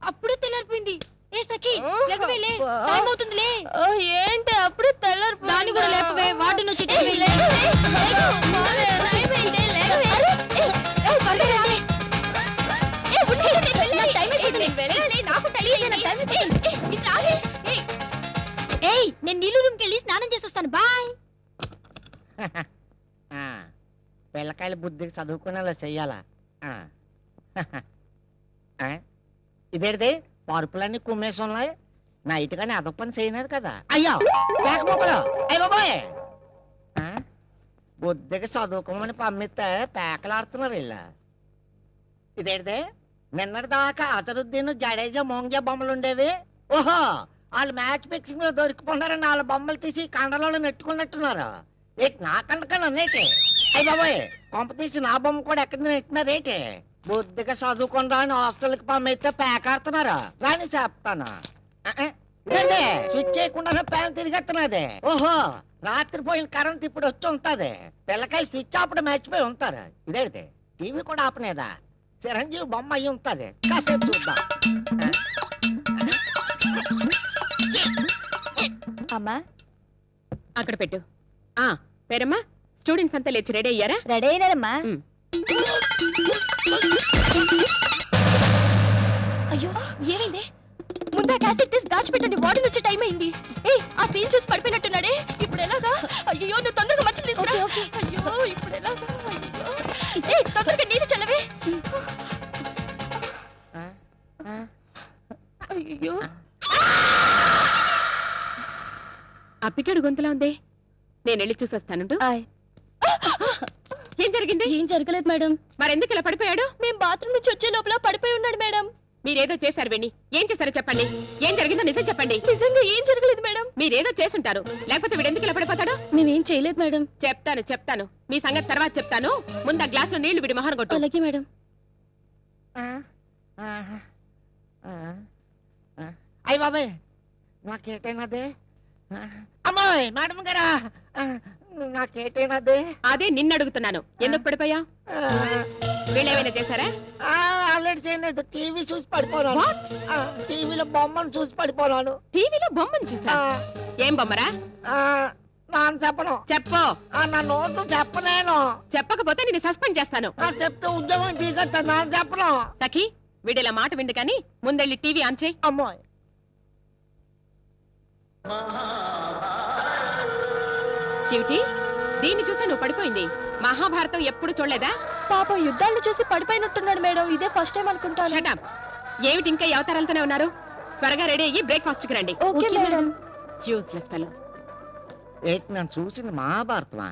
అప్పుడే తెల్లారిపోయింది. ఏ సఖి లేకవేలే, టైం అవుతుందిలే. ఏంటి అప్పుడే తెల్లారిపోయింది? దాన్ని కూడా లేపవే, వార్డెన్ వచ్చి నేను నీళ్ళు రూమ్కి వెళ్ళి స్నానం చేసొస్తాను. బాయ్. పిల్లకాయలు బుద్ధికి చదువుకునేలా చెయ్యాలా? ఇదేంటిది పరుపులన్నీ కుమ్మేసి ఉన్నాయి. నైట్ కానీ అదొక పని చేయలేదు కదా. అయ్యో పేకపోకలు అయ్య బాబాయ్, బుద్ధికి చదువుకోమని పంపిస్తే పేకలాడుతున్నారు ఇలా. ఇదేంటిది నిన్నటి దాకా అతరుద్దీన్ జడేజా మోంగ్యా బొమ్మలు ఉండేవి. ఓహో, వాళ్ళు మ్యాచ్ ఫిక్సింగ్ లో దొరికిపోన్నారని వాళ్ళ బొమ్మలు తీసి కండలో నెట్టుకున్నట్టున్నారు. నా కండకన్నా నేటి అయ్య బాబాయ్, కొంప తీసి నా బొమ్మ కూడా ఎక్కడ నెట్టినారేటి? బుద్ధిగా చదువుకొని రాని హాస్టల్కి పంపిస్తే పేకాడుతున్నారు. రాని చెప్తాను. ఇదండి స్విచ్ చేయకుండా ఫ్యాన్ తిరిగెత్తున్నది. ఓహో, రాత్రి పోయిన కరెంట్ ఇప్పుడు వచ్చి ఉంటది. పిల్లకాయలు స్విచ్ ఆపడం మర్చిపోయి ఉంటారు. ఇదేంటి టీవీ కూడా ఆపనేదా? చిరంజీవి బొమ్మ అయ్యి ఉంటది. కాసేపు చూద్దాం. అమ్మా అక్కడ పెట్టు. పేరమ్మా, స్టూడెంట్స్ అంతా లేచి రెడీ అయ్యారా? రెడీ అయినారమ్మా. అయ్యో ఏమైంది? ముందా క్యాసెట్ తీసి దాచిపెట్టండి, వార్డెన్ వచ్చే టైం అయింది. ఆ సీన్ చూసి పడిపోయినట్టున్నాడే. ఇప్పుడు ఎలాగా? అయ్యో నువ్వు తొందరగా మంచి తీసుకురా. అయ్యో ఇప్పుడు ఎలాగా? తొందరగా నీళ్ళు చల్లవే. అయ్యో అప్పికడు గొంతులా ఉంది. నేను వెళ్ళి చూసొస్తాను. ఏం జరిగింది? ఏం జరగలేదు మేడం. మరెందుకు ఇలా పడిపోయాడు? మేము బాత్రూమ్ నుంచి వచ్చే లోపల పడిపోయి ఉన్నాడు మేడం. మీరేదో చేశారు వెండి. ఏం చేశారో చెప్పండి. ఏం జరిగిందో నిజం చెప్పండి. నిజంగా ఏం జరగలేదు మేడం. మీరేదో చేసుంటారు, లేకపోతే వీడెందుకు ఇలా పడిపోతాడు? మేమేం చేయలేదు మేడం. చెప్తాను మీ సంగతి తర్వాత చెప్తాను. ముందు ఆ గ్లాస్ లో నీళ్లు విడి మొహం కొట్టు. అలాగే మేడం. అయ్య బాబాయ్, నాకేటైనాదే? అమ్మాయి మేడం గారా, నాకేటైనాదే? అదే నిన్ను అడుగుతున్నాను. ఎందుకు పడిపోయా? వీళ్ళేమైనా చేశారా? ఆల్రెడీ చేయలేదు. టీవీ చూసి పడిపోనాను. టీవీలో బొమ్మను చూసి పడిపోనాను. టీవీలో బొమ్మను చూసా? ఏం బొమ్మరా? నాన్న చెప్పను. చెప్పు. నా నోటు చెప్పలేను. చెప్పకపోతే నేను సస్పెండ్ చేస్తాను. చెప్తే ఉద్యోగం దిగొస్తా. నాన్న చెప్పను. సఖి, వీడిలా మాట విండు కానీ ముందెళ్ళి టీవీ ఆన్ చేయి. అమ్మాయి క్యూటీ, దీన్ని చూసా నువ్వు పడిపోయింది. మహాభారతం ఎప్పుడు చూడలేదా? పాపం యుద్ధాలను చూసి పడిపోయినట్టున్నాడు మేడం. ఇదే ఫస్ట్ టైం అనుకుంటాను. Shut up. ఏమిటి ఇంకా ఈ అవతారాలతోనే ఉన్నారు? త్వరగా రెడీ అయ్యి బ్రేక్ఫాస్ట్ కి రండి. Okay madam. Useless fellow. ఏంటి నన్ను చూసింది మహాభారతమా?